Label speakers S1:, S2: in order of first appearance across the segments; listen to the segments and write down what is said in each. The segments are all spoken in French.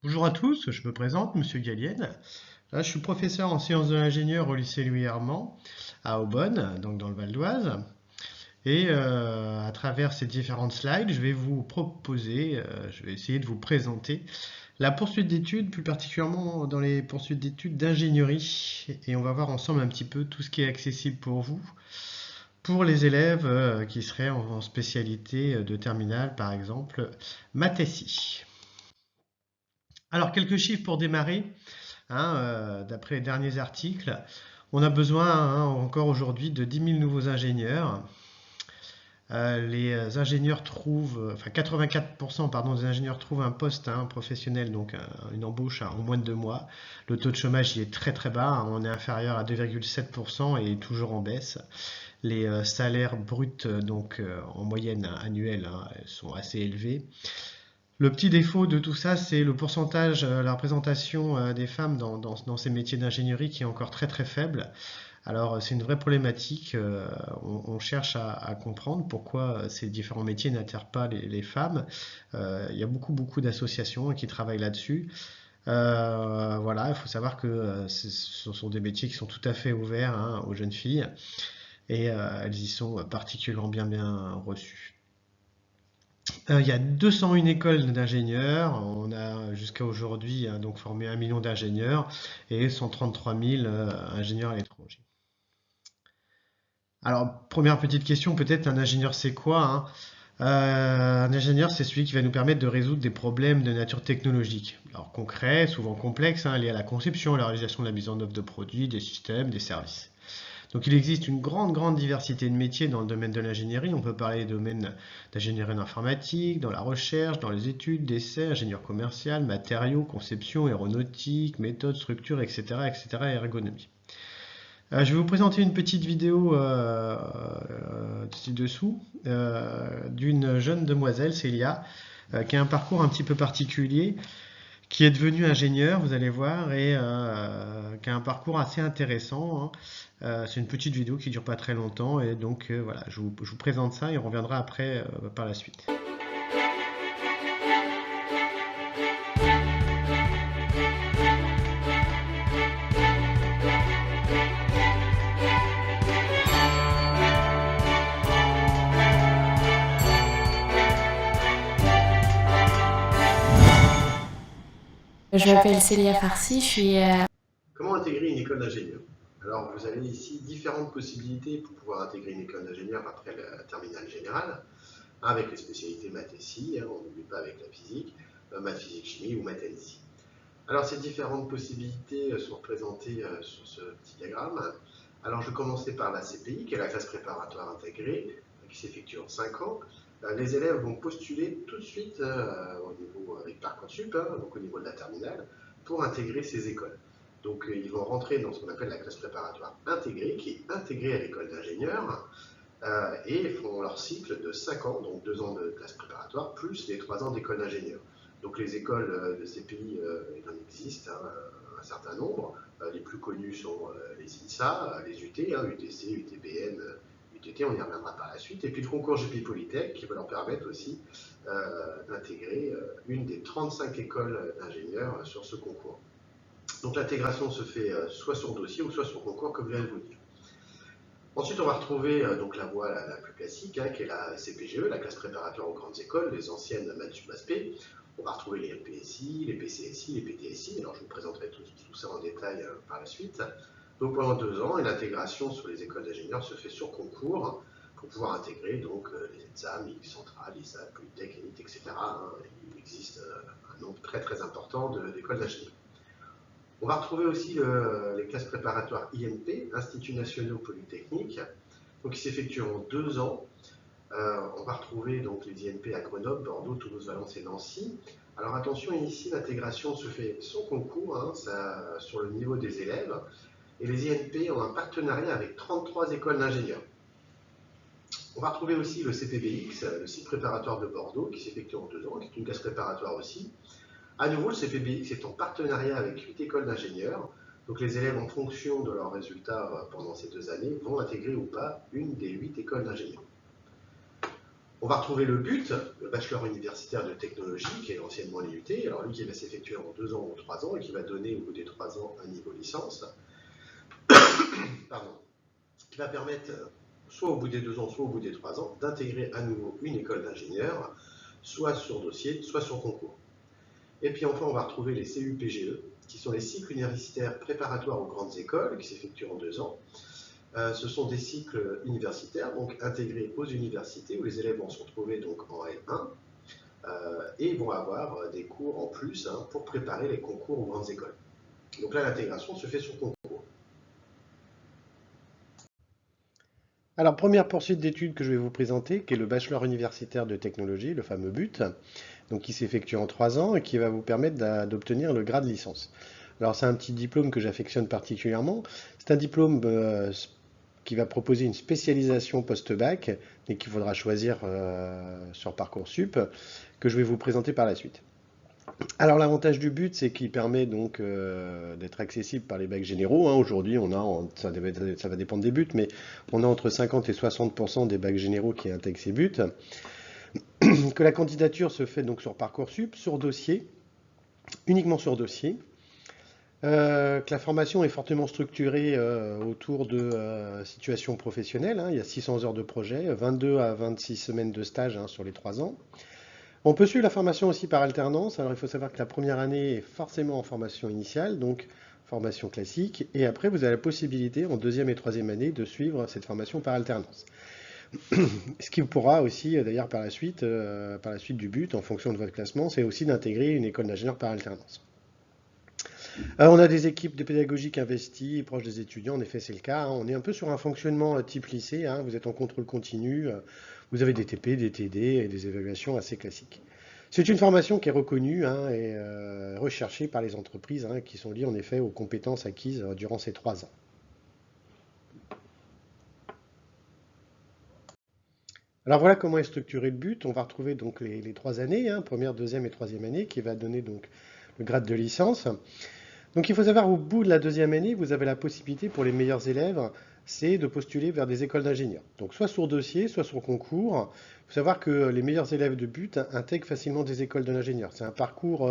S1: Bonjour à tous, je me présente, Monsieur Gallienne. Là, je suis professeur en sciences de l'ingénieur au lycée Louis Hermant à Aubonne, donc dans le Val d'Oise. Et à travers ces différentes slides, je vais vous proposer, je vais essayer de vous présenter la poursuite d'études, plus particulièrement dans les poursuites d'études d'ingénierie. Et on va voir ensemble un petit peu tout ce qui est accessible pour vous, pour les élèves qui seraient en spécialité de terminale, par exemple, maths SI. Alors, quelques chiffres pour démarrer. D'après les derniers articles, on a besoin encore aujourd'hui de 10 000 nouveaux ingénieurs. Les ingénieurs trouvent, enfin 84% pardon, des ingénieurs trouvent un poste professionnel, donc une embauche en moins de 2 mois. Le taux de chômage il est très très bas, on est inférieur à 2,7% et toujours en baisse. Les salaires bruts donc en moyenne annuelle sont assez élevés. Le petit défaut de tout ça, c'est le pourcentage, la représentation des femmes dans ces métiers d'ingénierie qui est encore très très faible. Alors c'est une vraie problématique, on cherche à comprendre pourquoi ces différents métiers n'attirent pas les femmes. Il y a beaucoup d'associations qui travaillent là-dessus. Voilà, il faut savoir que ce sont des métiers qui sont tout à fait ouverts aux jeunes filles et elles y sont particulièrement bien reçues. Il y a 201 écoles d'ingénieurs, on a jusqu'à aujourd'hui donc formé 1 million d'ingénieurs et 133 000 ingénieurs à l'étranger. Alors, première petite question, peut-être un ingénieur c'est quoi? Un ingénieur c'est celui qui va nous permettre de résoudre des problèmes de nature technologique. Alors concrets, souvent complexes, liés à la conception, à la réalisation de la mise en œuvre de produits, des systèmes, des services. Donc il existe une grande diversité de métiers dans le domaine de l'ingénierie. On peut parler des domaines d'ingénierie en informatique, dans la recherche, dans les études, d'essais, ingénieur commercial, matériaux, conception, aéronautique, méthode, structure, etc., ergonomie. Je vais vous présenter une petite vidéo ci-dessous d'une jeune demoiselle, Célia, qui a un parcours un petit peu particulier, qui est devenu ingénieur, vous allez voir, et qui a un parcours assez intéressant. C'est une petite vidéo qui dure pas très longtemps, et donc voilà, je vous présente ça et on reviendra après par la suite.
S2: Je m'appelle Célia Farsi, je suis
S1: Comment intégrer une école d'ingénieur? Alors, vous avez ici différentes possibilités pour pouvoir intégrer une école d'ingénieur après la terminale générale, avec les spécialités maths et sci, on n'oublie pas avec la physique, maths, physique, chimie ou maths et sci. Alors, ces différentes possibilités sont représentées sur ce petit diagramme. Alors, je vais commencer par la CPI, qui est la classe préparatoire intégrée, qui s'effectue en 5 ans. Les élèves vont postuler tout de suite au niveau avec Parcoursup, donc au niveau de la terminale, pour intégrer ces écoles. Donc, ils vont rentrer dans ce qu'on appelle la classe préparatoire intégrée, qui est intégrée à l'école d'ingénieur, et font leur cycle de 5 ans, donc 2 ans de classe préparatoire, plus les 3 ans d'école d'ingénieur. Donc les écoles de ces pays, il en existe un certain nombre. Les plus connus sont les INSA, les UT, UTC, UTBM, UTT, on y reviendra par la suite. Et puis le concours GP Polytech qui va leur permettre aussi d'intégrer une des 35 écoles d'ingénieurs sur ce concours. Donc l'intégration se fait soit sur dossier ou soit sur concours, comme je viens de vous dire. Ensuite, on va retrouver donc la voie la plus classique, qui est la CPGE, la classe préparatoire aux grandes écoles, les anciennes Mathsup-Aspect. On va retrouver les LPSI, les PCSI, les PTSI. Alors, je vous présenterai tout ça en détail par la suite. Donc, pendant 2 ans, et l'intégration sur les écoles d'ingénieurs se fait sur concours pour pouvoir intégrer donc les ENSAM, l'IF Centrale, l'ISAP, Polytech, l'INIT, etc. Il existe un nombre très important d'écoles d'ingénieurs. On va retrouver aussi les classes préparatoires INP, Instituts Nationaux Polytechniques, donc qui s'effectuent en 2 ans. On va retrouver donc les INP à Grenoble, Bordeaux, Toulouse, Valence et Nancy. Alors attention, ici l'intégration se fait sans concours, sur le niveau des élèves, et les INP ont un partenariat avec 33 écoles d'ingénieurs. On va retrouver aussi le CPBX, le site préparatoire de Bordeaux, qui s'effectue en 2 ans, qui est une classe préparatoire aussi. À nouveau, le CPBX est en partenariat avec 8 écoles d'ingénieurs. Donc les élèves, en fonction de leurs résultats pendant ces 2 années, vont intégrer ou pas une des 8 écoles d'ingénieurs. On va retrouver le BUT, le bachelor universitaire de technologie, qui est anciennement l'IUT, alors lui qui va s'effectuer en 2 ans ou 3 ans et qui va donner au bout des 3 ans un niveau licence, pardon, qui va permettre, soit au bout des 2 ans, soit au bout des 3 ans, d'intégrer à nouveau une école d'ingénieur, soit sur dossier, soit sur concours. Et puis enfin, on va retrouver les CUPGE, qui sont les cycles universitaires préparatoires aux grandes écoles, qui s'effectuent en 2 ans. Ce sont des cycles universitaires, donc intégrés aux universités, où les élèves vont se retrouver donc en L1, et vont avoir des cours en plus pour préparer les concours aux grandes écoles. Donc là, l'intégration se fait sur concours.
S3: Alors, première poursuite d'études que je vais vous présenter, qui est le bachelor universitaire de technologie, le fameux BUT, donc qui s'effectue en 3 ans et qui va vous permettre d'obtenir le grade licence. Alors, c'est un petit diplôme que j'affectionne particulièrement. C'est un diplôme qui va proposer une spécialisation post-bac et qu'il faudra choisir sur Parcoursup, que je vais vous présenter par la suite. Alors l'avantage du BUT, c'est qu'il permet donc d'être accessible par les bacs généraux. Aujourd'hui, ça va dépendre des buts, mais on a entre 50 et 60% des bacs généraux qui intègrent ces buts. Que la candidature se fait donc sur Parcoursup, sur dossier, uniquement sur dossier. Que la formation est fortement structurée autour de situations professionnelles. Il y a 600 heures de projet, 22 à 26 semaines de stage sur les 3 ans. On peut suivre la formation aussi par alternance. Alors il faut savoir que la première année est forcément en formation initiale, donc formation classique. Et après, vous avez la possibilité en 2e et 3e année de suivre cette formation par alternance. Ce qui vous pourra aussi, d'ailleurs, par la suite du BUT, en fonction de votre classement, c'est aussi d'intégrer une école d'ingénieur par alternance. On a des équipes de pédagogiques investies, proches des étudiants, en effet c'est le cas. On est un peu sur un fonctionnement type lycée, vous êtes en contrôle continu, vous avez des TP, des TD et des évaluations assez classiques. C'est une formation qui est reconnue et recherchée par les entreprises qui sont liées en effet aux compétences acquises durant ces 3 ans. Alors voilà comment est structuré le BUT. On va retrouver donc les 3 années, première, deuxième et troisième année, qui va donner donc le grade de licence. Donc il faut savoir, au bout de la 2e année, vous avez la possibilité pour les meilleurs élèves, c'est de postuler vers des écoles d'ingénieurs. Donc soit sur dossier, soit sur concours. Il faut savoir que les meilleurs élèves de BUT intègrent facilement des écoles d'ingénieurs. C'est un parcours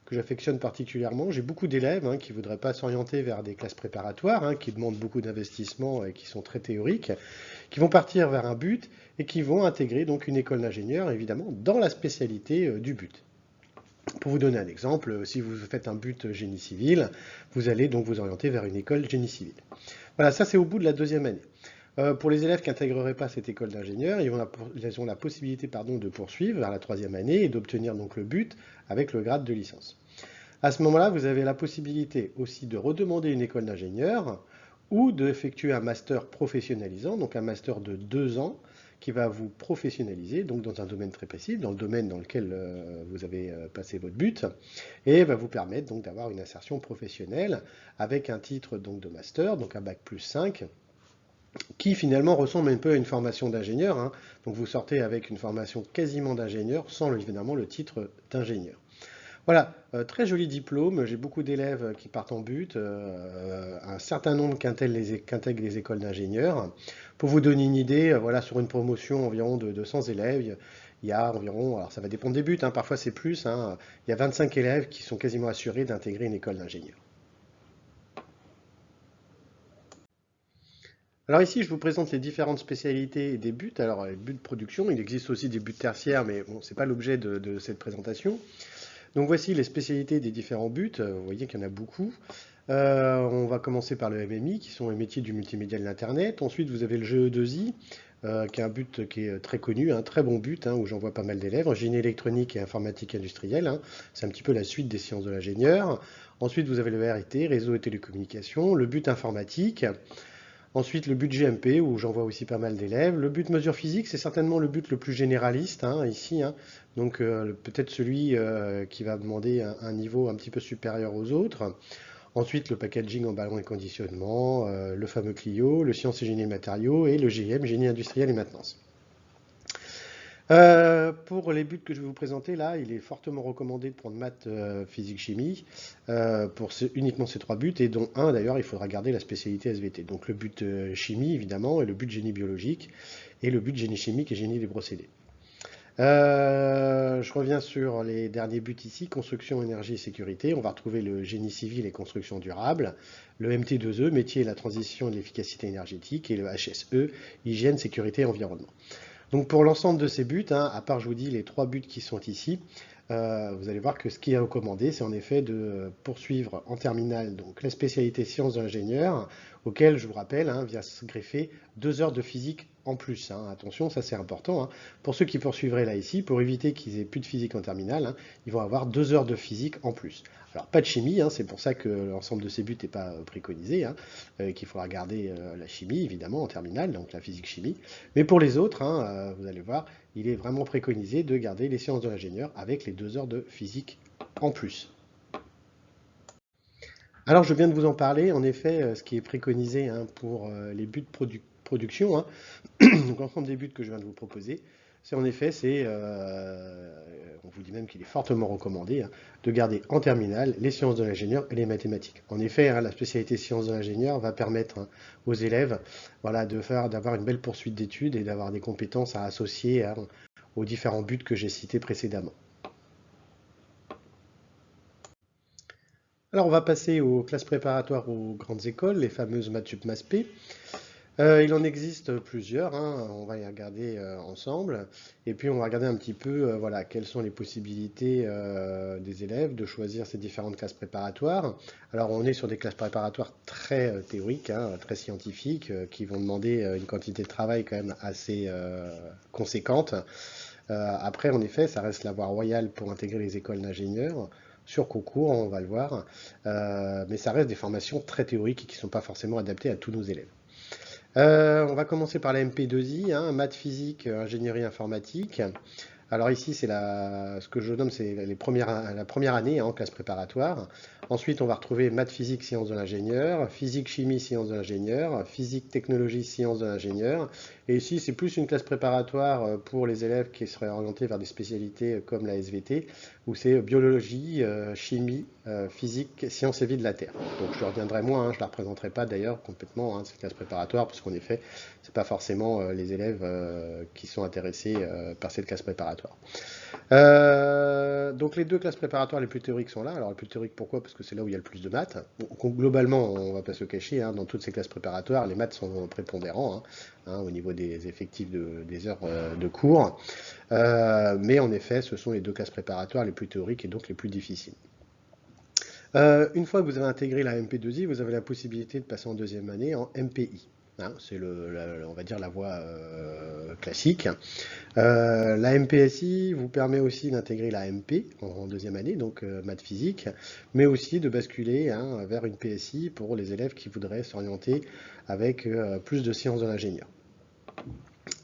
S3: que j'affectionne particulièrement. J'ai beaucoup d'élèves qui ne voudraient pas s'orienter vers des classes préparatoires, qui demandent beaucoup d'investissement et qui sont très théoriques, qui vont partir vers un BUT et qui vont intégrer donc une école d'ingénieurs, évidemment, dans la spécialité du BUT. Pour vous donner un exemple, si vous faites un BUT génie civil, vous allez donc vous orienter vers une école génie civil. Voilà, ça c'est au bout de la 2e année. Pour les élèves qui n'intégreraient pas cette école d'ingénieur, ils ont la possibilité de poursuivre vers la 3e année et d'obtenir donc le BUT avec le grade de licence. À ce moment-là, vous avez la possibilité aussi de redemander une école d'ingénieur ou d'effectuer un master professionnalisant, donc un master de 2 ans, qui va vous professionnaliser donc dans un domaine très précis, dans le domaine dans lequel vous avez passé votre BUT, et va vous permettre donc d'avoir une insertion professionnelle avec un titre donc de master, donc un bac plus 5, qui finalement ressemble un peu à une formation d'ingénieur. Donc vous sortez avec une formation quasiment d'ingénieur, sans évidemment le titre d'ingénieur. Voilà, très joli diplôme. J'ai beaucoup d'élèves qui partent en BUT, un certain nombre qui intègrent les écoles d'ingénieurs. Pour vous donner une idée, voilà, sur une promotion environ de 100 élèves, il y a environ, alors ça va dépendre des BUT, parfois c'est plus, il y a 25 élèves qui sont quasiment assurés d'intégrer une école d'ingénieur. Alors ici, je vous présente les différentes spécialités des BUT. Alors, les BUT de production, il existe aussi des BUT tertiaires, mais bon, ce n'est pas l'objet de cette présentation. Donc voici les spécialités des différents BUT, vous voyez qu'il y en a beaucoup. On va commencer par le MMI, qui sont les métiers du multimédia de l'Internet. Ensuite, vous avez le GE2I, qui est un BUT qui est très connu, un très bon BUT, où j'en vois pas mal d'élèves, en génie électronique et informatique industrielle. C'est un petit peu la suite des sciences de l'ingénieur. Ensuite, vous avez le RIT, réseau et télécommunications, le BUT informatique. Ensuite, le BUT GMP, où j'en vois aussi pas mal d'élèves. Le BUT mesure physique, c'est certainement le BUT le plus généraliste ici. Donc peut-être celui qui va demander un niveau un petit peu supérieur aux autres. Ensuite, le packaging en ballon et conditionnement, le fameux Clio, le sciences et génie matériaux et le GIM, génie industriel et maintenance. Pour les BUT que je vais vous présenter là, il est fortement recommandé de prendre maths, physique, chimie pour uniquement ces 3 BUT, et dont un d'ailleurs il faudra garder la spécialité SVT. Donc le BUT chimie évidemment, et le BUT génie biologique, et le BUT génie chimique et génie des procédés. Je reviens sur les derniers buts ici, construction, énergie et sécurité. On va retrouver le génie civil et construction durable, le MT2E, métier, la transition et l'efficacité énergétique, et le HSE, hygiène, sécurité et environnement. Donc pour l'ensemble de ces buts, hein, à part je vous dis les 3 buts qui sont ici, vous allez voir que ce qui est recommandé, c'est en effet de poursuivre en terminale donc la spécialité sciences de l'ingénieur, auquel, je vous rappelle, hein, vient se greffer 2 heures de physique en plus. Hein. Attention, ça c'est important. Hein. Pour ceux qui poursuivraient là ici, pour éviter qu'ils aient plus de physique en terminale, hein, ils vont avoir 2 heures de physique en plus. Alors pas de chimie, hein, c'est pour ça que l'ensemble de ces buts n'est pas préconisé, hein, qu'il faudra garder la chimie évidemment en terminale, donc la physique-chimie. Mais pour les autres, hein, vous allez voir, il est vraiment préconisé de garder les sciences de l'ingénieur avec les 2 heures de physique en plus. Alors je viens de vous en parler, en effet, ce qui est préconisé hein, pour les buts de production, hein, donc l'ensemble des buts que je viens de vous proposer, c'est en effet, on vous dit même qu'il est fortement recommandé hein, de garder en terminale les sciences de l'ingénieur et les mathématiques. En effet, hein, la spécialité sciences de l'ingénieur va permettre hein, aux élèves voilà, d'avoir une belle poursuite d'études et d'avoir des compétences à associer hein, aux différents buts que j'ai cités précédemment. Alors on va passer aux classes préparatoires aux grandes écoles, les fameuses Mathsup MASP. Il en existe plusieurs, hein, on va y regarder ensemble, et puis on va regarder un petit peu voilà, quelles sont les possibilités des élèves de choisir ces différentes classes préparatoires. Alors on est sur des classes préparatoires très théoriques, hein, très scientifiques, qui vont demander une quantité de travail quand même assez conséquente. Après, en effet, ça reste la voie royale pour intégrer les écoles d'ingénieurs. Sur concours, on va le voir, mais ça reste des formations très théoriques et qui ne sont pas forcément adaptées à tous nos élèves. On va commencer par la MP2I, hein, maths, physique, ingénierie informatique. Alors ici, ce que je nomme, c'est la première année hein, en classe préparatoire. Ensuite, on va retrouver maths, physique, sciences de l'ingénieur, physique, chimie, sciences de l'ingénieur, physique, technologie, sciences de l'ingénieur. Et ici, c'est plus une classe préparatoire pour les élèves qui seraient orientés vers des spécialités comme la SVT, où c'est biologie, chimie, physique, sciences et vie de la Terre. Donc je reviendrai moins, hein, je ne la représenterai pas d'ailleurs complètement, hein, cette classe préparatoire, parce qu'en effet, ce n'est pas forcément les élèves qui sont intéressés par cette classe préparatoire. Donc les 2 classes préparatoires les plus théoriques sont là. Alors les plus théoriques pourquoi? Parce que c'est là où il y a le plus de maths. Bon, globalement, on ne va pas se cacher, hein, dans toutes ces classes préparatoires, les maths sont prépondérants hein, au niveau des effectifs des heures de cours. Mais en effet, ce sont les 2 classes préparatoires les plus théoriques et donc les plus difficiles. Une fois que vous avez intégré la MP2I, vous avez la possibilité de passer en deuxième année en MPI. Hein, c'est on va dire la voie classique. La MPSI vous permet aussi d'intégrer la MP en deuxième année, donc maths physique, mais aussi de basculer hein, vers une PSI pour les élèves qui voudraient s'orienter avec plus de sciences de l'ingénieur.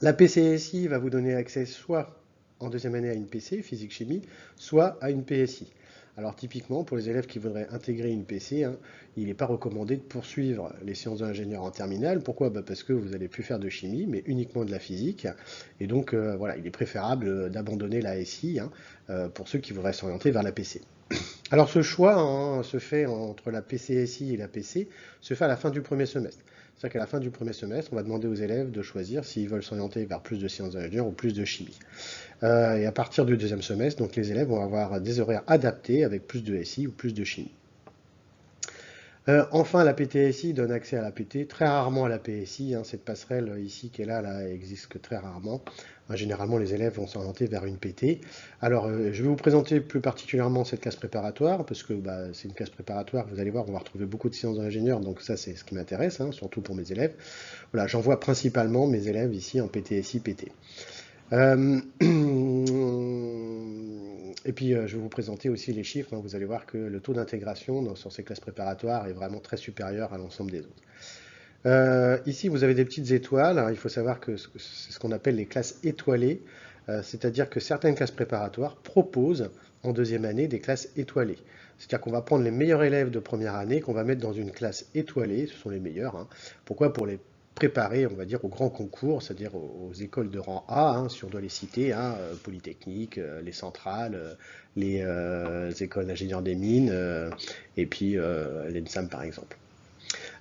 S3: La PCSI va vous donner accès soit en deuxième année à une PC, physique-chimie, soit à une PSI. Alors typiquement, pour les élèves qui voudraient intégrer une PC, hein, il n'est pas recommandé de poursuivre les sciences de l'ingénieur en terminale. Pourquoi? Parce que vous n'allez plus faire de chimie, mais uniquement de la physique. Et donc, voilà, il est préférable d'abandonner la SI hein, pour ceux qui voudraient s'orienter vers la PC. Alors ce choix hein, se fait entre la PCSI et la PC, se fait à la fin du premier semestre. C'est-à-dire qu'à la fin du premier semestre, on va demander aux élèves de choisir s'ils veulent s'orienter vers plus de sciences de l'ingénieur ou plus de chimie. Et à partir du deuxième semestre, donc les élèves vont avoir des horaires adaptés avec plus de SI ou plus de chimie. Enfin, la PTSI donne accès à la PT, très rarement à la PSI. Hein, cette passerelle ici qui est là existe que très rarement. Généralement, les élèves vont s'orienter vers une PT. Alors, je vais vous présenter plus particulièrement cette classe préparatoire, parce que c'est une classe préparatoire, vous allez voir, on va retrouver beaucoup de sciences de l'ingénieur, donc ça c'est ce qui m'intéresse, hein, surtout pour mes élèves. Voilà, j'envoie principalement mes élèves ici en PTSI, PT. Et puis, je vais vous présenter aussi les chiffres. Hein. Vous allez voir que le taux d'intégration sur ces classes préparatoires est vraiment très supérieur à l'ensemble des autres. Ici, vous avez des petites étoiles. Alors, il faut savoir que c'est ce qu'on appelle les classes étoilées, c'est-à-dire que certaines classes préparatoires proposent en deuxième année des classes étoilées. C'est-à-dire qu'on va prendre les meilleurs élèves de première année, qu'on va mettre dans une classe étoilée, ce sont les meilleurs. Hein. Pourquoi? Pour les préparer, on va dire, aux grands concours, c'est-à-dire aux écoles de rang A, hein, si on doit les citer, hein, Polytechnique, les centrales, les écoles d'ingénieurs des mines, et puis l'ENSAM par exemple.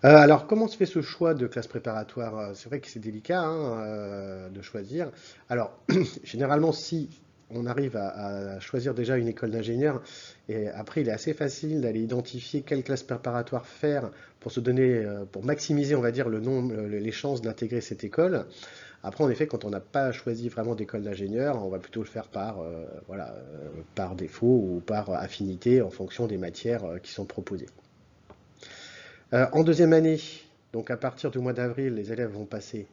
S3: Alors, comment se fait ce choix de classe préparatoire? C'est vrai que c'est délicat hein, de choisir. Alors, généralement, si on arrive à choisir déjà une école d'ingénieur, et après, il est assez facile d'aller identifier quelle classe préparatoire faire pour se donner, pour maximiser, on va dire, le nombre, les chances d'intégrer cette école. Après, en effet, quand on n'a pas choisi vraiment d'école d'ingénieur, on va plutôt le faire par, voilà, par défaut ou par affinité en fonction des matières qui sont proposées. En deuxième année, donc à partir du mois d'avril, les élèves vont passer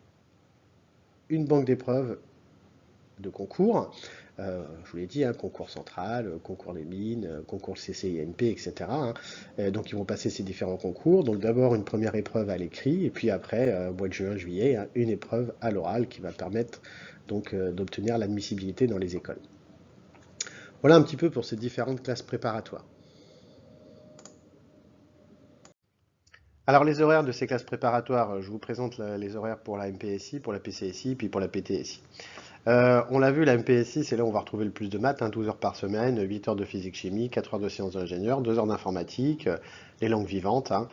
S3: une banque d'épreuves de concours. Je vous l'ai dit, hein, concours central, concours des mines, concours CCINP, etc. hein. Donc ils vont passer ces différents concours. Donc d'abord une première épreuve à l'écrit, et puis après, au mois de juin, juillet, hein, une épreuve à l'oral qui va permettre donc d'obtenir l'admissibilité dans les écoles. Voilà un petit peu pour ces différentes classes préparatoires. Alors les horaires de ces classes préparatoires, je vous présente les horaires pour la MPSI, pour la PCSI, puis pour la PTSI. On l'a vu, la MPSI, c'est là où on va retrouver le plus de maths, hein, 12 heures par semaine, 8 heures de physique-chimie, 4 heures de sciences d'ingénieur, 2 heures d'informatique, les langues vivantes, hein,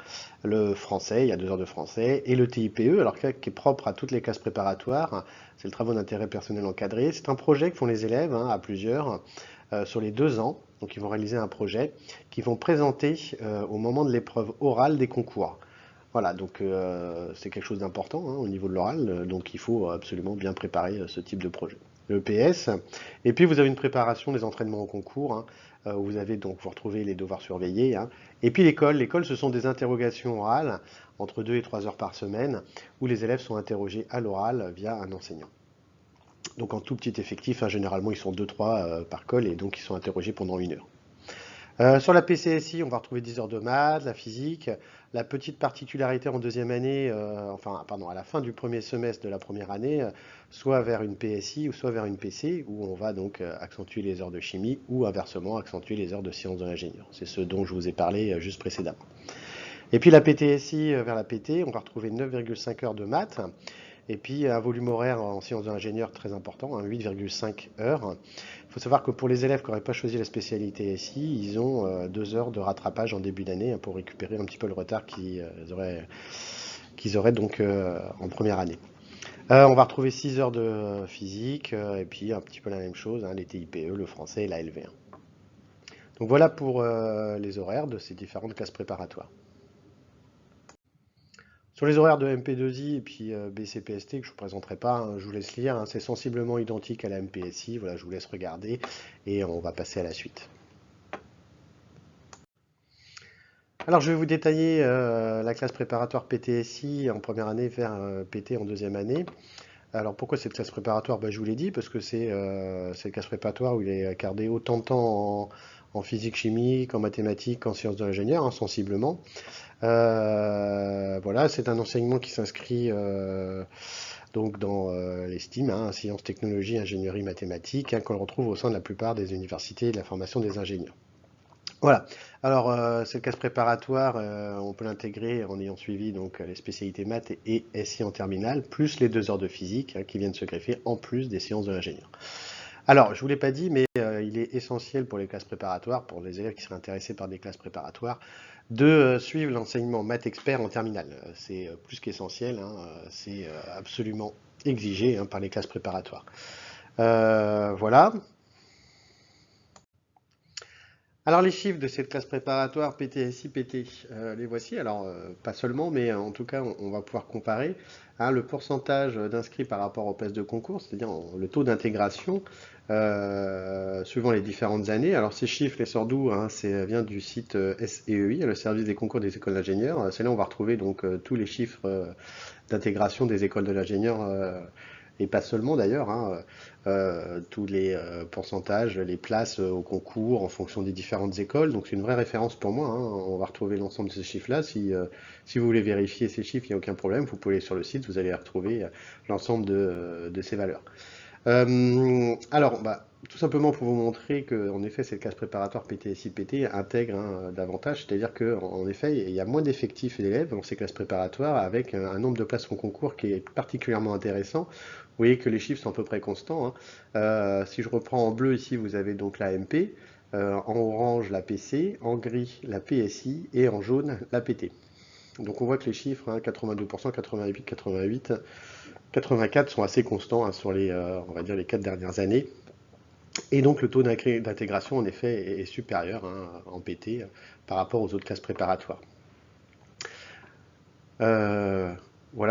S3: le français, il y a 2 heures de français, et le TIPE, alors qui est propre à toutes les classes préparatoires, hein, c'est le travail d'intérêt personnel encadré. C'est un projet que font les élèves hein, à plusieurs sur les 2 ans. Donc ils vont réaliser un projet qu'ils vont présenter au moment de l'épreuve orale des concours. Voilà, donc c'est quelque chose d'important hein, au niveau de l'oral, donc il faut absolument bien préparer ce type de projet. Le PS, et puis vous avez une préparation des entraînements au concours, hein, où vous avez donc vous retrouvez les devoirs surveillés, hein. Et puis l'école, ce sont des interrogations orales entre 2 et 3 heures par semaine, où les élèves sont interrogés à l'oral via un enseignant. Donc en tout petit effectif, hein, généralement ils sont 2-3 par colle, et donc ils sont interrogés pendant 1 heure. Sur la PCSI, on va retrouver 10 heures de maths, la physique. La petite particularité en deuxième année, enfin, pardon, à la fin du premier semestre de la première année, soit vers une PSI ou soit vers une PC, où on va donc accentuer les heures de chimie ou inversement accentuer les heures de sciences de l'ingénieur. C'est ce dont je vous ai parlé juste précédemment. Et puis la PTSI vers la PT, on va retrouver 9,5 heures de maths. Et puis un volume horaire en sciences de l'ingénieur très important, hein, 8,5 heures. Il faut savoir que pour les élèves qui n'auraient pas choisi la spécialité SI, ils ont 2 heures de rattrapage en début d'année hein, pour récupérer un petit peu le retard qu'ils auraient donc en première année. On va retrouver 6 heures de physique et puis un petit peu la même chose, hein, les TIPE, le français et la LV1. Donc voilà pour les horaires de ces différentes classes préparatoires. Sur les horaires de MP2I et puis BCPST, que je ne vous présenterai pas, hein, je vous laisse lire, hein, c'est sensiblement identique à la MPSI, voilà, je vous laisse regarder et on va passer à la suite. Alors je vais vous détailler la classe préparatoire PTSI en première année vers PT en deuxième année. Alors pourquoi cette classe préparatoire? Je vous l'ai dit, parce que c'est une classe préparatoire où il est accordé autant de temps en physique chimie qu'en mathématiques, qu'en sciences de l'ingénieur, hein, sensiblement. Voilà, c'est un enseignement qui s'inscrit donc dans les STEAM, hein, sciences, technologies, ingénierie, mathématiques, hein, qu'on retrouve au sein de la plupart des universités et de la formation des ingénieurs. Voilà. Alors, cette classe préparatoire, on peut l'intégrer en ayant suivi donc les spécialités maths et SI en terminale, plus les 2 heures de physique hein, qui viennent se greffer en plus des séances de l'ingénieur. Alors, je ne vous l'ai pas dit, mais il est essentiel pour les classes préparatoires, pour les élèves qui seraient intéressés par des classes préparatoires, de suivre l'enseignement maths expert en terminale. C'est plus qu'essentiel, hein, c'est absolument exigé hein, par les classes préparatoires. Voilà. Alors les chiffres de cette classe préparatoire PTSI, PT, les voici. Alors pas seulement, mais en tout cas on va pouvoir comparer hein, le pourcentage d'inscrits par rapport au PES de concours, c'est-à-dire le taux d'intégration suivant les différentes années. Alors ces chiffres, les sortent d'où hein, vient du site SEEI, le service des concours des écoles d'ingénieurs. C'est là où on va retrouver donc tous les chiffres d'intégration des écoles de l'ingénieur et pas seulement d'ailleurs, hein, tous les pourcentages, les places au concours en fonction des différentes écoles. Donc c'est une vraie référence pour moi, hein. On va retrouver l'ensemble de ces chiffres-là. Si vous voulez vérifier ces chiffres, il n'y a aucun problème. Vous pouvez aller sur le site, vous allez retrouver l'ensemble de ces valeurs. Alors, tout simplement pour vous montrer que, en effet, cette classe préparatoire PTSI-PT intègre davantage, c'est-à-dire qu'en effet, il y a moins d'effectifs d'élèves dans ces classes préparatoires avec un nombre de places au concours qui est particulièrement intéressant. Vous voyez que les chiffres sont à peu près constants, hein. Si je reprends en bleu ici, vous avez donc la MP, en orange la PC, en gris la PSI et en jaune la PT. Donc on voit que les chiffres, 82%, 88, 88, 84 sont assez constants sur les, on va dire les 4 dernières années. Et donc le taux d'intégration en effet est supérieur en PT par rapport aux autres classes préparatoires. Voilà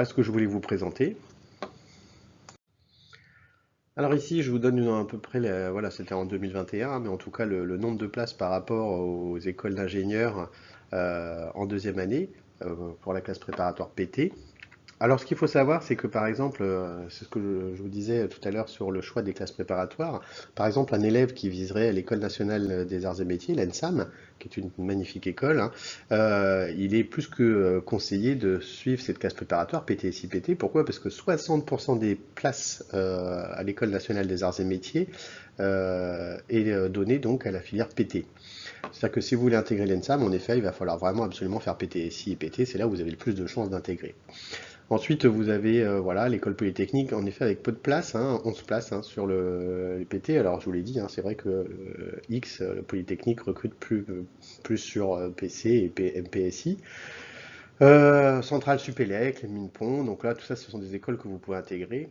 S3: ce que je voulais vous présenter. Alors ici, je vous donne à peu près, voilà, c'était en 2021, mais en tout cas le nombre de places par rapport aux écoles d'ingénieurs en deuxième année pour la classe préparatoire PT. Alors ce qu'il faut savoir, c'est que par exemple, c'est ce que je vous disais tout à l'heure sur le choix des classes préparatoires, par exemple un élève qui viserait l'École nationale des arts et métiers, l'ENSAM, qui est une magnifique école, il est plus que conseillé de suivre cette classe préparatoire PT-SI-PT. Pourquoi? Parce que 60% des places à l'École nationale des arts et métiers est donnée donc à la filière PT. C'est-à-dire que si vous voulez intégrer l'ENSAM, en effet, il va falloir vraiment absolument faire PT-SI et PT, c'est là où vous avez le plus de chances d'intégrer. Ensuite, vous avez voilà, l'école polytechnique, en effet, avec peu de place, 11 places sur les PT. Alors, je vous l'ai dit, c'est vrai que le Polytechnique, recrute plus sur PC et MPSI. Centrale Supélec, les Minpont, donc là, tout ça, ce sont des écoles que vous pouvez intégrer.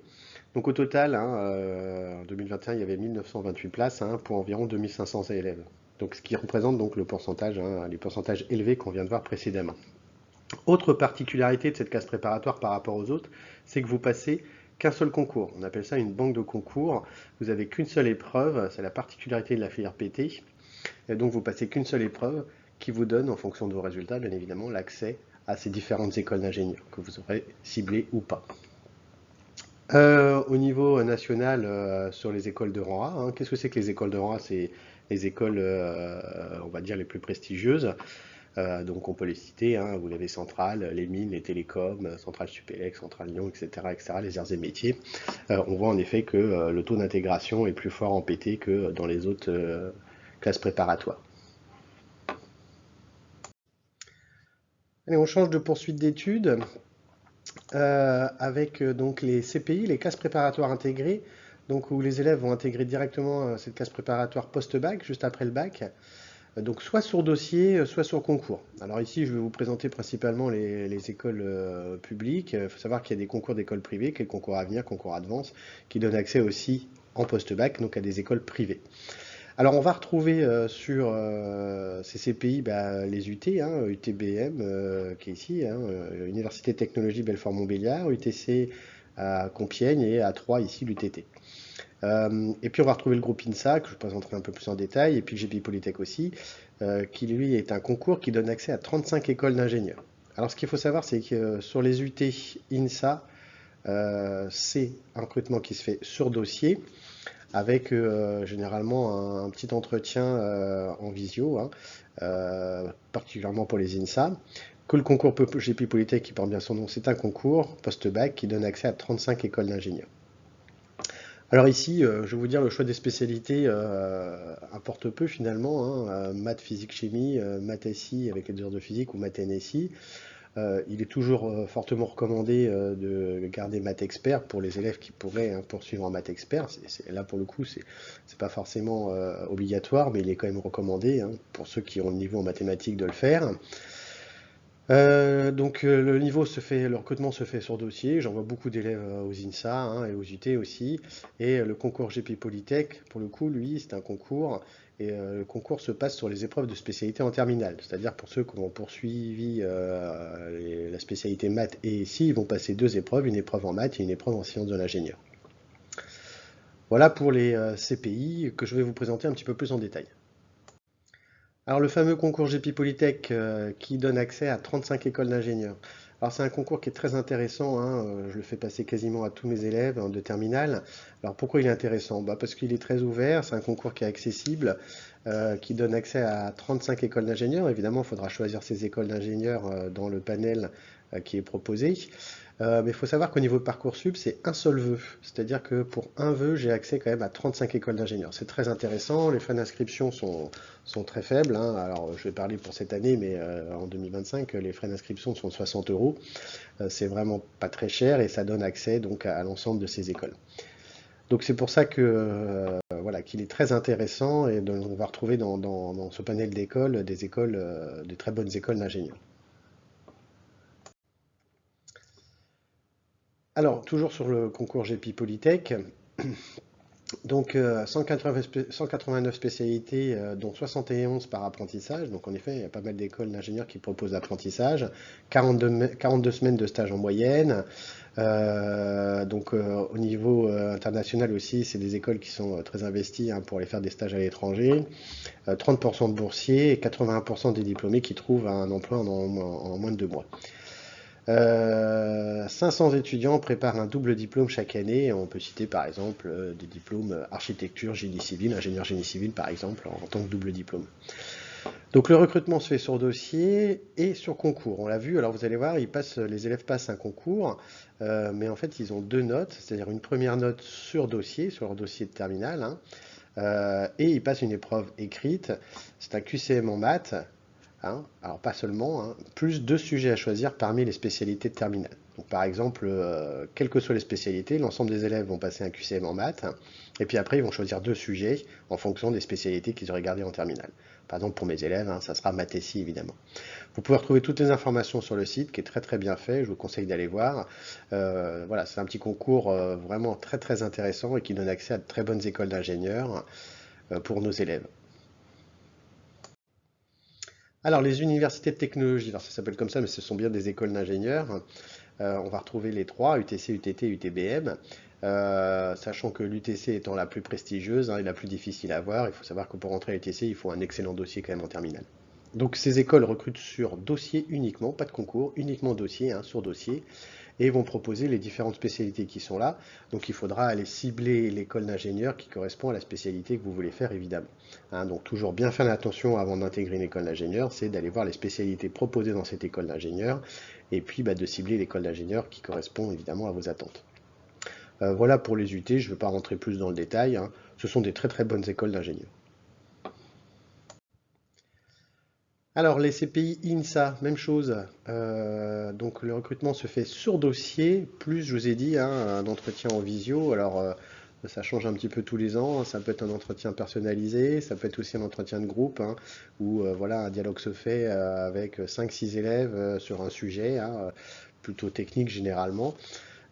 S3: Donc, au total, en 2021, il y avait 1928 places pour environ 2500 élèves. Donc, ce qui représente donc le pourcentage, les pourcentages élevés qu'on vient de voir précédemment. Autre particularité de cette classe préparatoire par rapport aux autres, c'est que vous passez qu'un seul concours. On appelle ça une banque de concours. Vous n'avez qu'une seule épreuve, c'est la particularité de la filière PT. Et donc vous passez qu'une seule épreuve qui vous donne, en fonction de vos résultats, bien évidemment, l'accès à ces différentes écoles d'ingénieurs que vous aurez ciblées ou pas. Au niveau national, sur les écoles de rang A, qu'est-ce que c'est que les écoles de rang A? C'est les écoles, on va dire, les plus prestigieuses. Donc on peut les citer, vous l'avez Centrale, les mines, les télécoms, Centrale Supélec, Centrale Lyon, etc., etc., les arts et métiers. On voit en effet que le taux d'intégration est plus fort en PT que dans les autres classes préparatoires. Allez, on change de poursuite d'études avec donc les CPI, les classes préparatoires intégrées, donc où les élèves vont intégrer directement cette classe préparatoire post-bac, juste après le bac. Donc soit sur dossier, soit sur concours. Alors ici, je vais vous présenter principalement les écoles publiques. Il faut savoir qu'il y a des concours d'écoles privées, qui est le concours Avenir, concours Advance, qui donnent accès aussi en post-bac, donc à des écoles privées. Alors on va retrouver sur ces CPI les UT, UTBM qui est ici, Université de Technologie Belfort-Montbéliard, UTC à Compiègne et à Troyes ici l'UTT. Et puis on va retrouver le groupe INSA, que je présenterai un peu plus en détail, et puis le GPI Polytech aussi, qui lui est un concours qui donne accès à 35 écoles d'ingénieurs. Alors ce qu'il faut savoir, c'est que sur les UT INSA, c'est un recrutement qui se fait sur dossier, avec généralement un petit entretien en visio, particulièrement pour les INSA. Que le concours GPI Polytech, qui porte bien son nom, c'est un concours post-bac qui donne accès à 35 écoles d'ingénieurs. Alors ici, je vais vous dire, le choix des spécialités importe peu finalement, maths, physique, chimie, maths SI avec les 2 heures de physique ou maths NSI. Il est toujours fortement recommandé de garder maths expert pour les élèves qui pourraient poursuivre en maths expert. Là pour le coup, c'est pas forcément obligatoire, mais il est quand même recommandé pour ceux qui ont le niveau en mathématiques de le faire. Donc le recrutement se fait sur dossier. J'envoie beaucoup d'élèves aux INSA et aux UT aussi. Et le concours GPI Polytech, pour le coup, lui, c'est un concours. Et le concours se passe sur les épreuves de spécialité en terminale. C'est-à-dire pour ceux qui ont poursuivi la spécialité maths et SI, ils vont passer 2 épreuves, une épreuve en maths et une épreuve en sciences de l'ingénieur. Voilà pour les CPI que je vais vous présenter un petit peu plus en détail. Alors le fameux concours GPI Polytech qui donne accès à 35 écoles d'ingénieurs. Alors c'est un concours qui est très intéressant, je le fais passer quasiment à tous mes élèves de terminale. Alors pourquoi il est intéressant? Parce qu'il est très ouvert, c'est un concours qui est accessible, qui donne accès à 35 écoles d'ingénieurs. Évidemment, il faudra choisir ces écoles d'ingénieurs dans le panel qui est proposé. Mais il faut savoir qu'au niveau de Parcoursup, c'est un seul vœu. C'est-à-dire que pour un vœu, j'ai accès quand même à 35 écoles d'ingénieurs. C'est très intéressant. Les frais d'inscription sont très faibles. Alors, je vais parler pour cette année, mais en 2025, les frais d'inscription sont de 60 €. C'est vraiment pas très cher et ça donne accès donc à l'ensemble de ces écoles. Donc c'est pour ça que voilà, qu'il est très intéressant et on va retrouver dans, dans ce panel d'écoles des très bonnes écoles d'ingénieurs. Alors, toujours sur le concours GP Polytech, donc 189 spécialités, dont 71 par apprentissage. Donc en effet, il y a pas mal d'écoles d'ingénieurs qui proposent l'apprentissage. 42 semaines de stage en moyenne. Au niveau international aussi, c'est des écoles qui sont très investies, hein, pour aller faire des stages à l'étranger. 30% de boursiers et 81% des diplômés qui trouvent un emploi en moins de 2 mois. 500 étudiants préparent un double diplôme chaque année. On peut citer par exemple des diplômes architecture, génie civil, ingénieur génie civil par exemple, en tant que double diplôme. Donc le recrutement se fait sur dossier et sur concours. On l'a vu, alors vous allez voir, les élèves passent un concours, mais en fait ils ont 2 notes, c'est-à-dire une première note sur dossier, sur leur dossier de terminale, hein, et ils passent une épreuve écrite. C'est un QCM en maths. Hein, alors pas seulement, hein, plus 2 sujets à choisir parmi les spécialités de terminale. Donc par exemple, quelles que soient les spécialités, l'ensemble des élèves vont passer un QCM en maths, hein, et puis après ils vont choisir 2 sujets en fonction des spécialités qu'ils auraient gardées en terminale. Par exemple pour mes élèves, hein, ça sera maths et sci évidemment. Vous pouvez retrouver toutes les informations sur le site qui est très très bien fait, je vous conseille d'aller voir. Voilà, c'est un petit concours vraiment très très intéressant et qui donne accès à de très bonnes écoles d'ingénieurs pour nos élèves. Alors, les universités de technologie, alors ça s'appelle comme ça, mais ce sont bien des écoles d'ingénieurs. On va retrouver les trois, UTC, UTT, UTBM, sachant que l'UTC étant la plus prestigieuse, hein, et la plus difficile à avoir. Il faut savoir que pour rentrer à l'UTC, il faut un excellent dossier quand même en terminale. Donc ces écoles recrutent sur dossier uniquement, pas de concours, uniquement dossier, hein, sur dossier, et vont proposer les différentes spécialités qui sont là. Donc il faudra aller cibler l'école d'ingénieur qui correspond à la spécialité que vous voulez faire évidemment. Hein, donc toujours bien faire attention avant d'intégrer une école d'ingénieur, c'est d'aller voir les spécialités proposées dans cette école d'ingénieur, et puis de cibler l'école d'ingénieur qui correspond évidemment à vos attentes. Voilà pour les UT, je ne vais pas rentrer plus dans le détail, hein. Ce sont des très très bonnes écoles d'ingénieurs. Alors, les CPI INSA, même chose. Donc, le recrutement se fait sur dossier, plus, je vous ai dit, hein, un entretien en visio. Alors, ça change un petit peu tous les ans. Ça peut être un entretien personnalisé, ça peut être aussi un entretien de groupe, hein, où voilà, un dialogue se fait avec 5-6 élèves sur un sujet, hein, plutôt technique généralement.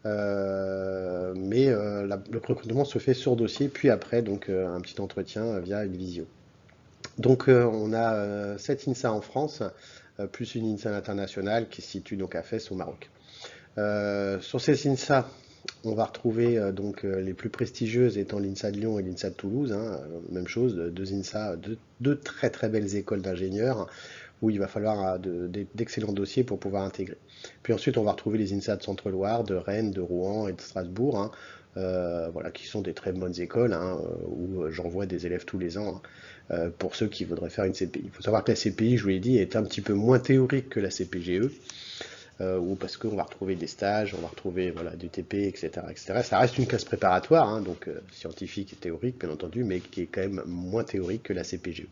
S3: Le recrutement se fait sur dossier, puis après, donc, un petit entretien via une visio. Donc on a 7 INSA en France, plus une INSA internationale qui se situe donc à Fès au Maroc. Sur ces INSA, on va retrouver les plus prestigieuses étant l'INSA de Lyon et l'INSA de Toulouse, hein, même chose, 2 INSA, deux très très belles écoles d'ingénieurs où il va falloir d'excellents dossiers pour pouvoir intégrer. Puis ensuite, on va retrouver les INSA de Centre-Loire, de Rennes, de Rouen et de Strasbourg, hein, voilà, qui sont des très bonnes écoles, hein, où j'envoie des élèves tous les ans, hein, pour ceux qui voudraient faire une CPI. Il faut savoir que la CPI, je vous l'ai dit, est un petit peu moins théorique que la CPGE, ou parce qu'on va retrouver des stages, on va retrouver voilà, du TP, etc., etc. Ça reste une classe préparatoire, hein, donc scientifique et théorique, bien entendu, mais qui est quand même moins théorique que la CPGE.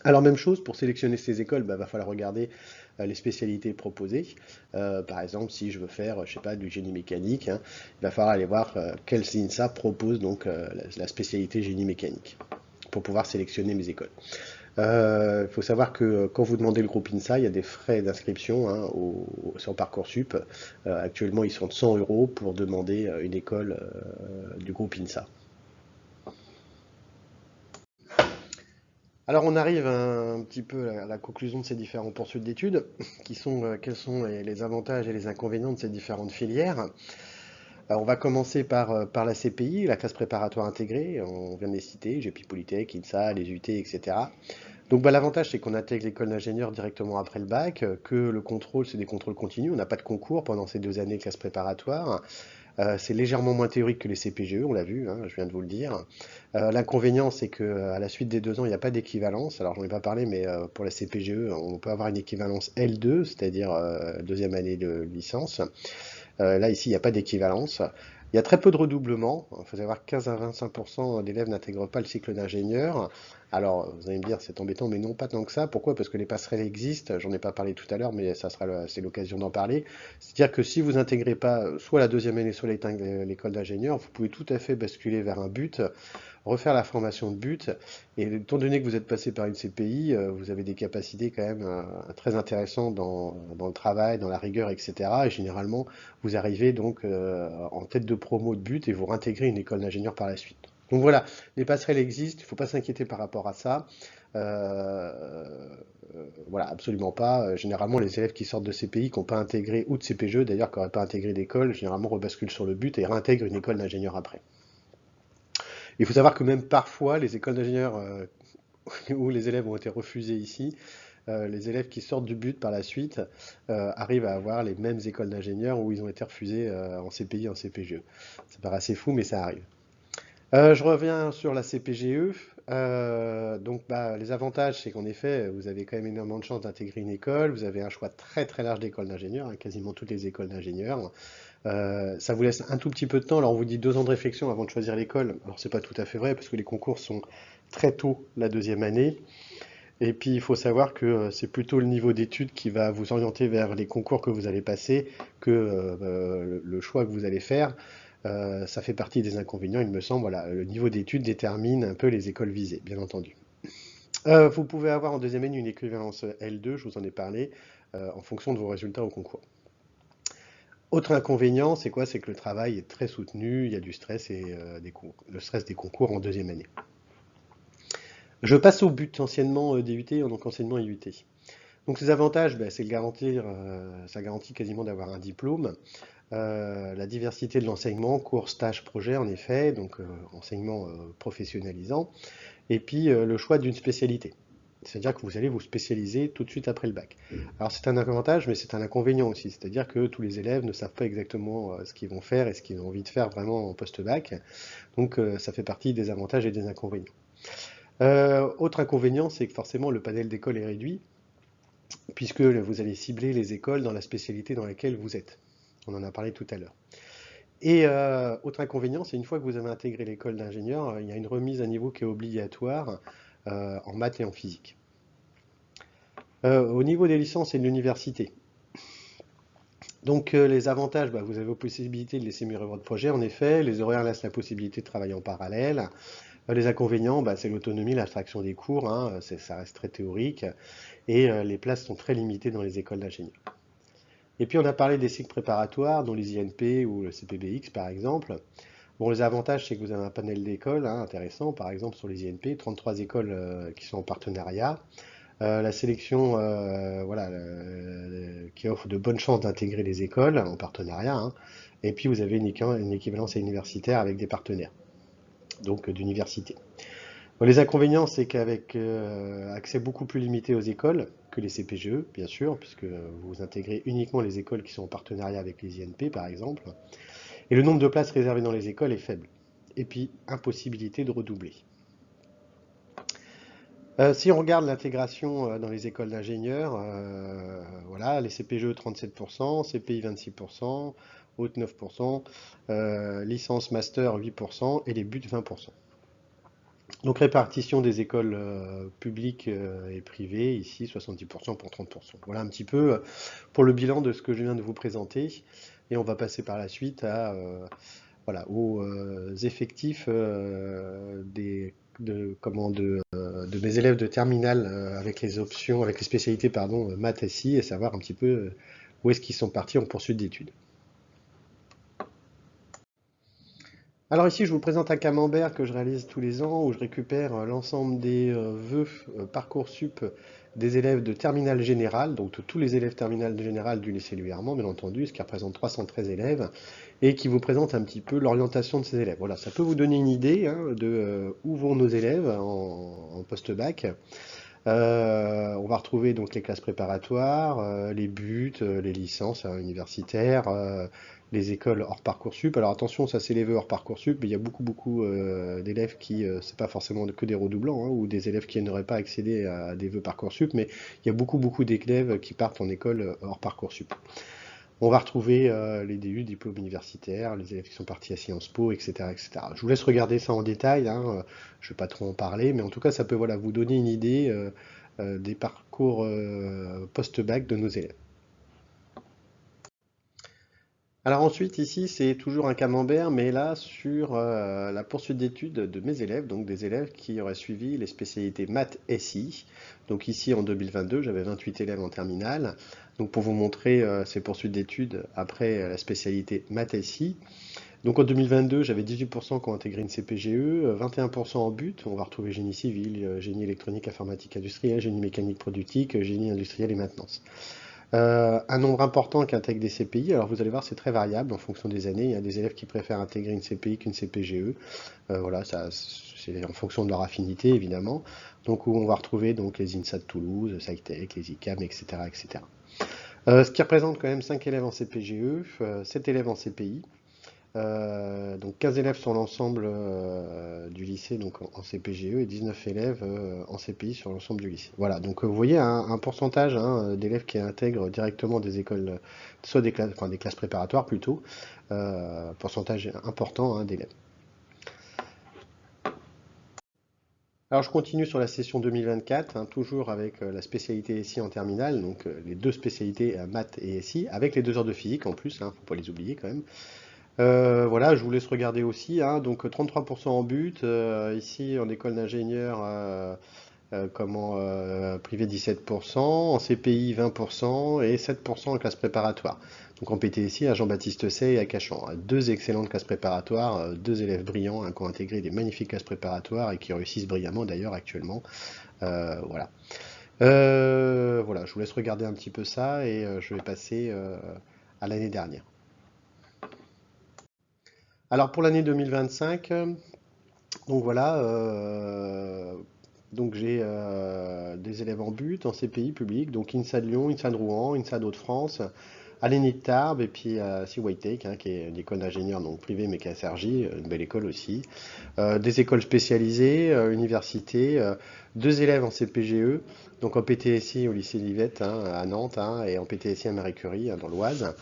S3: Alors même chose, pour sélectionner ces écoles, va falloir regarder les spécialités proposées. Par exemple, si je veux faire, je sais pas, du génie mécanique, hein, il va falloir aller voir quel INSA propose donc la spécialité génie mécanique pour pouvoir sélectionner mes écoles. Il faut savoir que quand vous demandez le groupe INSA, il y a des frais d'inscription, hein, sur Parcoursup. Actuellement, ils sont de 100 € pour demander une école du groupe INSA. Alors on arrive un petit peu à la conclusion de ces différentes poursuites d'études, qui sont quels sont les avantages et les inconvénients de ces différentes filières. Alors, on va commencer par la CPI, la classe préparatoire intégrée, on vient de les citer, GP Polytech, INSA, les UT, etc. Donc l'avantage c'est qu'on intègre l'école d'ingénieur directement après le bac, que le contrôle c'est des contrôles continus, on n'a pas de concours pendant ces 2 années de classe préparatoire. C'est légèrement moins théorique que les CPGE, on l'a vu, hein, je viens de vous le dire. L'inconvénient, c'est qu'à la suite des 2 ans, il n'y a pas d'équivalence. Alors, j'en ai pas parlé, mais pour la CPGE, on peut avoir une équivalence L2, c'est-à-dire deuxième année de licence. Là, ici, il n'y a pas d'équivalence. Il y a très peu de redoublement. Il faut savoir que 15 à 25% d'élèves n'intègrent pas le cycle d'ingénieur. Alors, vous allez me dire, c'est embêtant, mais non, pas tant que ça. Pourquoi? Parce que les passerelles existent, j'en ai pas parlé tout à l'heure, mais c'est l'occasion d'en parler. C'est-à-dire que si vous intégrez pas soit la deuxième année, soit l'école d'ingénieur, vous pouvez tout à fait basculer vers un but, refaire la formation de but, et étant donné que vous êtes passé par une CPI, vous avez des capacités quand même très intéressantes dans le travail, dans la rigueur, etc. Et généralement, vous arrivez donc en tête de promo de but et vous réintégrez une école d'ingénieur par la suite. Donc voilà, les passerelles existent, il ne faut pas s'inquiéter par rapport à ça. Voilà, absolument pas. Généralement, les élèves qui sortent de CPI, qui n'ont pas intégré, ou de CPGE d'ailleurs, qui n'auraient pas intégré d'école, généralement rebasculent sur le but et réintègrent une école d'ingénieur après. Il faut savoir que même parfois, les écoles d'ingénieurs où les élèves ont été refusés ici, les élèves qui sortent du but par la suite arrivent à avoir les mêmes écoles d'ingénieurs où ils ont été refusés en CPI, en CPGE. Ça paraît assez fou, mais ça arrive. Je reviens sur la CPGE. Donc, les avantages, c'est qu'en effet, vous avez quand même énormément de chances d'intégrer une école. Vous avez un choix très très large d'écoles d'ingénieurs, hein, quasiment toutes les écoles d'ingénieurs. Ça vous laisse un tout petit peu de temps. Alors, on vous dit 2 ans de réflexion avant de choisir l'école. Alors, c'est pas tout à fait vrai parce que les concours sont très tôt la deuxième année. Et puis, il faut savoir que c'est plutôt le niveau d'études qui va vous orienter vers les concours que vous allez passer que le choix que vous allez faire. Ça fait partie des inconvénients, il me semble. Voilà, le niveau d'études détermine un peu les écoles visées, bien entendu. Vous pouvez avoir en deuxième année une équivalence L2, je vous en ai parlé, en fonction de vos résultats au concours. Autre inconvénient, c'est quoi? C'est que le travail est très soutenu, il y a du stress et le stress des concours en deuxième année. Je passe au but, anciennement DUT, donc enseignement IUT. Donc ces avantages, c'est le garantir, ça garantit quasiment d'avoir un diplôme. La diversité de l'enseignement, cours, stage, projet, en effet, donc enseignement professionnalisant. Et puis le choix d'une spécialité. C'est-à-dire que vous allez vous spécialiser tout de suite après le bac. Alors c'est un avantage, mais c'est un inconvénient aussi. C'est-à-dire que tous les élèves ne savent pas exactement ce qu'ils vont faire et ce qu'ils ont envie de faire vraiment en post-bac. Donc ça fait partie des avantages et des inconvénients. Autre inconvénient, c'est que forcément le panel d'écoles est réduit, puisque vous allez cibler les écoles dans la spécialité dans laquelle vous êtes. On en a parlé tout à l'heure. Et autre inconvénient, c'est une fois que vous avez intégré l'école d'ingénieur, il y a une remise à niveau qui est obligatoire en maths et en physique. Au niveau des licences et de l'université, donc les avantages, vous avez la possibilité de laisser mûrir votre projet, en effet, les horaires laissent la possibilité de travailler en parallèle. Les inconvénients, c'est l'autonomie, l'abstraction des cours, hein, ça reste très théorique, et les places sont très limitées dans les écoles d'ingénieurs. Et puis on a parlé des cycles préparatoires, dont les INP ou le CPBX par exemple. Bon, les avantages, c'est que vous avez un panel d'écoles intéressant, par exemple sur les INP, 33 écoles qui sont en partenariat. La sélection voilà, qui offre de bonnes chances d'intégrer les écoles en partenariat. Hein. Et puis vous avez une équivalence universitaire avec des partenaires, donc d'université. Bon, les inconvénients, c'est qu'avec accès beaucoup plus limité aux écoles que les CPGE, bien sûr, puisque vous intégrez uniquement les écoles qui sont en partenariat avec les INP, par exemple, et le nombre de places réservées dans les écoles est faible. Et puis, impossibilité de redoubler. Si on regarde l'intégration dans les écoles d'ingénieurs, voilà, les CPGE 37%, CPI 26%, haute 9%, licence master 8% et les buts 20%. Donc répartition des écoles publiques et privées, ici 70% pour 30%. Voilà un petit peu pour le bilan de ce que je viens de vous présenter. Et on va passer par la suite voilà, aux effectifs de mes élèves de terminale avec les options, avec les spécialités maths et SI, et savoir un petit peu où est-ce qu'ils sont partis en poursuite d'études. Alors ici, je vous présente un camembert que je réalise tous les ans où je récupère l'ensemble des vœux Parcoursup des élèves de terminale générale, donc de tous les élèves terminale générale du lycée Louis Armand, bien entendu, ce qui représente 313 élèves, et qui vous présente un petit peu l'orientation de ces élèves. Voilà, ça peut vous donner une idée de où vont nos élèves en post-bac. On va retrouver donc les classes préparatoires, les buts, les licences universitaires, les écoles hors Parcoursup. Alors attention, ça c'est les vœux hors Parcoursup, mais il y a beaucoup d'élèves qui, c'est pas forcément que des redoublants, hein, ou des élèves qui n'auraient pas accédé à des vœux Parcoursup, mais il y a beaucoup d'élèves qui partent en école hors Parcoursup. On va retrouver les DU, diplômes universitaires, les élèves qui sont partis à Sciences Po, etc., etc. Je vous laisse regarder ça en détail, hein, je ne vais pas trop en parler, mais en tout cas, ça peut voilà, vous donner une idée des parcours post-bac de nos élèves. Alors ensuite, ici, c'est toujours un camembert, mais là, sur la poursuite d'études de mes élèves, donc des élèves qui auraient suivi les spécialités maths SI. Donc ici, en 2022, j'avais 28 élèves en terminale. Donc pour vous montrer ces poursuites d'études après la spécialité maths SI. Donc en 2022, j'avais 18% qui ont intégré une CPGE, 21% en but. On va retrouver génie civil, génie électronique, informatique industrielle, génie mécanique productique, génie industriel et maintenance. Un nombre important qui intègre des CPI. Alors vous allez voir, c'est très variable en fonction des années. Il y a des élèves qui préfèrent intégrer une CPI qu'une CPGE. Voilà, ça, c'est en fonction de leur affinité, évidemment. Donc où on va retrouver donc les INSA de Toulouse, SciTech, les ICAM, etc., etc. Ce qui représente quand même 5 élèves en CPGE, 7 élèves en CPI. Donc 15 élèves sur l'ensemble du lycée donc en CPGE et 19 élèves en CPI sur l'ensemble du lycée. Voilà, donc vous voyez un pourcentage hein, d'élèves qui intègrent directement des écoles, soit des classes, enfin des classes préparatoires plutôt, pourcentage important hein, d'élèves. Alors je continue sur la session 2024, hein, toujours avec la spécialité SI en terminale, donc les deux spécialités maths et SI, avec les 2 heures de physique en plus, hein, faut pas les oublier quand même. Voilà, je vous laisse regarder aussi, hein, donc 33% en but, ici en école d'ingénieur, privé 17%, en CPI 20% et 7% en classe préparatoire. Donc en PTSI à Jean-Baptiste Say et à Cachan. Deux excellentes classes préparatoires, deux élèves brillants hein, qui ont intégré des magnifiques classes préparatoires et qui réussissent brillamment d'ailleurs actuellement. Voilà. Voilà, je vous laisse regarder un petit peu ça et je vais passer à l'année dernière. Alors pour l'année 2025, donc voilà, donc j'ai des élèves en but, en CPI public, donc INSA de Lyon, INSA de Rouen, INSA d'Hauts-de-France, à l'ENI de Tarbes et puis à CYTech, hein, qui est une école d'ingénieur donc privée mais qui est à Cergy, une belle école aussi. Des écoles spécialisées, universités, 2 élèves en CPGE, donc en PTSI au lycée Livette hein, à Nantes hein, et en PTSI à Marie Curie hein, dans l'Oise.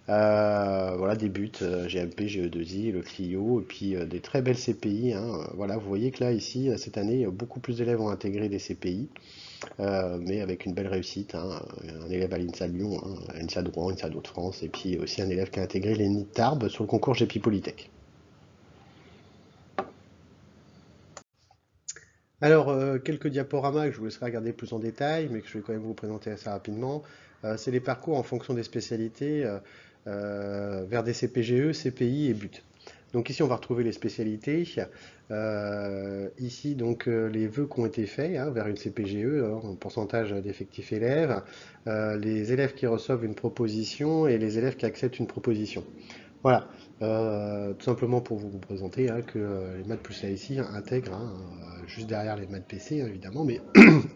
S3: Voilà, des buts GMP, GE2I, le Clio, et puis des très belles CPI, hein. Voilà, vous voyez que là, ici, cette année, beaucoup plus d'élèves ont intégré des CPI, mais avec une belle réussite, hein. Un élève à l'INSA de Lyon, hein, à l'INSA de Rouen, l'INSA d'Hauts-de-France, et puis aussi un élève qui a intégré l'ENI de Tarbes sur le concours GEPI Polytech. Alors, quelques diaporamas que je vous laisserai regarder plus en détail, mais que je vais quand même vous présenter assez rapidement. C'est les parcours en fonction des spécialités vers des CPGE, CPI et BUT. Donc ici, on va retrouver les spécialités. Ici, donc, les vœux qui ont été faits hein, vers une CPGE, hein, en pourcentage d'effectifs élèves, les élèves qui reçoivent une proposition et les élèves qui acceptent une proposition. Voilà, tout simplement pour vous présenter hein, que les maths plus ici intègrent, hein, juste derrière les maths PC hein, évidemment, mais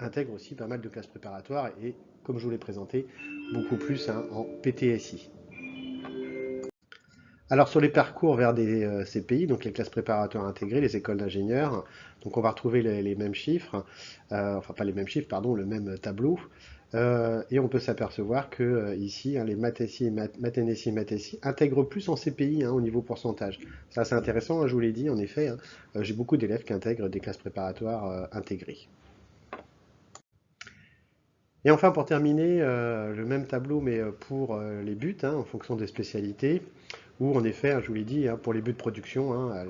S3: intègrent aussi pas mal de classes préparatoires et, comme je vous l'ai présenté, beaucoup plus hein, en PTSI. Alors sur les parcours vers des CPI, donc les classes préparatoires intégrées, les écoles d'ingénieurs, donc on va retrouver les mêmes chiffres, enfin pas les mêmes chiffres, pardon, le même tableau, et on peut s'apercevoir que ici, hein, les maths SI et maths NSI et maths SI intègrent plus en CPI hein, au niveau pourcentage. Ça c'est intéressant, hein, je vous l'ai dit, en effet, hein, j'ai beaucoup d'élèves qui intègrent des classes préparatoires intégrées. Et enfin, pour terminer, le même tableau, mais pour les buts, hein, en fonction des spécialités, où en effet, hein, je vous l'ai dit, hein, pour les buts de production, hein,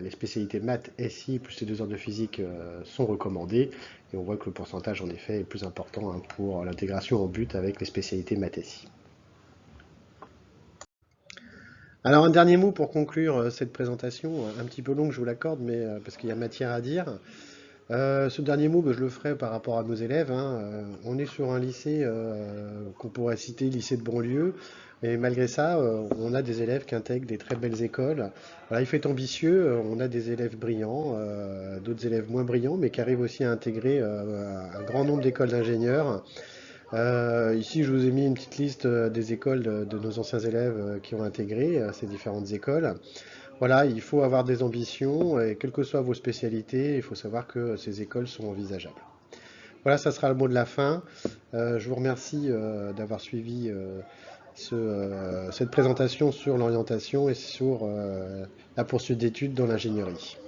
S3: les spécialités maths, SI, plus les 2 heures de physique sont recommandées. Et on voit que le pourcentage, en effet, est plus important hein, pour l'intégration en but avec les spécialités maths, SI. Alors, un dernier mot pour conclure cette présentation, un petit peu longue, je vous l'accorde, mais parce qu'il y a matière à dire. Ce dernier mot, je le ferai par rapport à nos élèves, hein. On est sur un lycée qu'on pourrait citer lycée de banlieue, et malgré ça, on a des élèves qui intègrent des très belles écoles. Voilà, il faut être ambitieux, on a des élèves brillants, d'autres élèves moins brillants, mais qui arrivent aussi à intégrer un grand nombre d'écoles d'ingénieurs. Ici, je vous ai mis une petite liste des écoles de nos anciens élèves qui ont intégré ces différentes écoles. Voilà, il faut avoir des ambitions et quelles que soient vos spécialités, il faut savoir que ces écoles sont envisageables. Voilà, ça sera le mot de la fin. Je vous remercie d'avoir suivi cette présentation sur l'orientation et sur la poursuite d'études dans l'ingénierie.